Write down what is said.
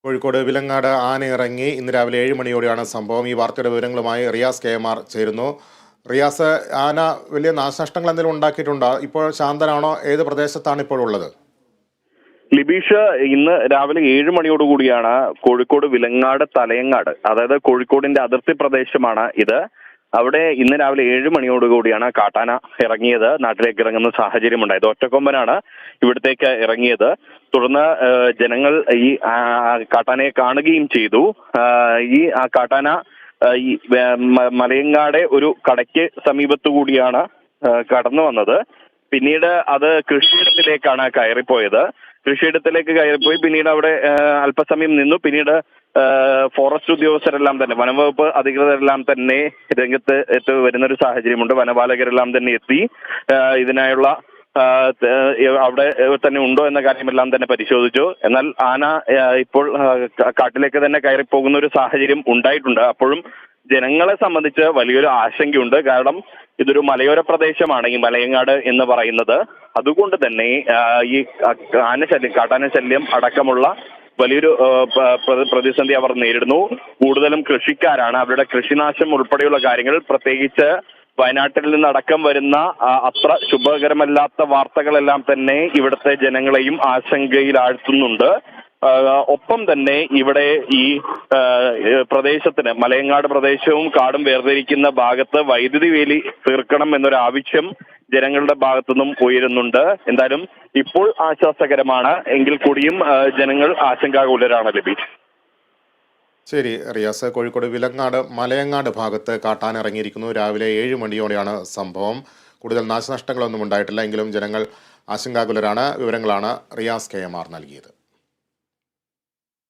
കോഴിക്കോട് വിലങ്ങാട് ആന ഇറങ്ങി ഇന്ന് രാവിലെ 7 മണിയോടെയാണ് സംഭവം. ഈ വാർത്തയുടെ വിവരങ്ങളുമായി റിയാസ് KMR ചേരുന്നു. റിയാസ്, ആന വലിയ നാശനഷ്ടങ്ങൾ എന്തെങ്കിലും ഉണ്ടാക്കിയിട്ടുണ്ടോ? ഇപ്പോൾ ശാന്തനാണോ? ഏത് പ്രദേശത്താണ് ഇപ്പോൾ ഉള്ളത്? ലിബീഷ്, ഇന്ന് രാവിലെ 7 മണിയോടുകൂടിയാണ് കോഴിക്കോട് വിലങ്ങാട് തലയങ്ങാട്, അതായത് കോഴിക്കോടിന്റെ അതിർത്തി പ്രദേശമാണ് ഇത്. അവിടെ ഇന്ന് രാവിലെ 7 മണിയോടുകൂടിയാണ് കാട്ടാന ഇറങ്ങിയത്. നാട്ടിലേക്ക് ഇറങ്ങുന്ന സാഹചര്യം ഉണ്ടായത്. ഒറ്റക്കൊമ്പനാണ് ഇവിടത്തേക്ക് ഇറങ്ങിയത്. തുടർന്ന് ജനങ്ങൾ ഈ കാട്ടാനയെ കാണുകയും ചെയ്തു. ഈ കാട്ടാന ഈ മലയങ്ങാടെ ഒരു കടയ്ക്ക് സമീപത്തു കൂടിയാണ് കടന്നു വന്നത്. പിന്നീട് അത് കൃഷിയിടത്തിലേക്കാണ് കയറിപ്പോയത്. കൃഷിയിടത്തിലേക്ക് കയറിപ്പോയി പിന്നീട് അവിടെ അല്പസമയം നിന്നു. പിന്നീട് ഫോറസ്റ്റ് ഉദ്യോഗസ്ഥരെല്ലാം തന്നെ, വനംവകുപ്പ് അധികൃതരെല്ലാം തന്നെ രംഗത്ത് വരുന്നൊരു സാഹചര്യമുണ്ട്. വനപാലകരെല്ലാം തന്നെ എത്തി ഇതിനായുള്ള അവിടെ തന്നെ ഉണ്ടോ എന്ന കാര്യമെല്ലാം തന്നെ പരിശോധിച്ചു. എന്നാൽ ആന ഇപ്പോൾ കാട്ടിലേക്ക് തന്നെ കയറിപ്പോകുന്ന ഒരു സാഹചര്യം ഉണ്ടായിട്ടുണ്ട്. അപ്പോഴും ജനങ്ങളെ സംബന്ധിച്ച് വലിയൊരു ആശങ്കയുണ്ട്. കാരണം ഇതൊരു മലയോര പ്രദേശമാണ് ഈ മലയങ്ങാട് എന്ന് പറയുന്നത്. അതുകൊണ്ട് തന്നെ ഈ കാട്ടാന ശല്യം അടക്കമുള്ള വലിയൊരു പ്രതിസന്ധി അവർ നേരിടുന്നു. കൂടുതലും കൃഷിക്കാരാണ്. അവരുടെ കൃഷിനാശം ഉൾപ്പെടെയുള്ള കാര്യങ്ങൾ, പ്രത്യേകിച്ച് വയനാട്ടിൽ നിന്നടക്കം വരുന്ന അത്ര ശുഭകരമല്ലാത്ത വാർത്തകളെല്ലാം തന്നെ ഇവിടുത്തെ ജനങ്ങളെയും ആശങ്കയിലാഴ്ത്തുന്നുണ്ട്. ഒപ്പം തന്നെ ഇവിടെ ഈ പ്രദേശത്തിന്, മലയങ്ങാട് പ്രദേശവും കാടും വേർതിരിക്കുന്ന ഭാഗത്ത് വൈദ്യുതി വേലി തീർക്കണം എന്നൊരു ആവശ്യം ജനങ്ങളുടെ ഭാഗത്തുനിന്നും ഉയരുന്നുണ്ട്. എന്തായാലും ഇപ്പോൾ ആശ്വാസകരമാണ്. എങ്കിൽ കൂടിയും ജനങ്ങൾ ആശങ്കാകുലരാണ്. ലബീഷ്. ശരി റിയാസ്, കോഴിക്കോട് വിലങ്ങാട് മലയങ്ങാട് ഭാഗത്ത് കാട്ടാന ഇറങ്ങിയിരിക്കുന്നു. രാവിലെ 7 മണിയോടെയാണ് സംഭവം. കൂടുതൽ നാശനഷ്ടങ്ങളൊന്നും ഉണ്ടായിട്ടില്ല. എങ്കിലും ജനങ്ങൾ ആശങ്കാകുലരാണ്. വിവരങ്ങളാണ് റിയാസ് KMR നൽകിയത്.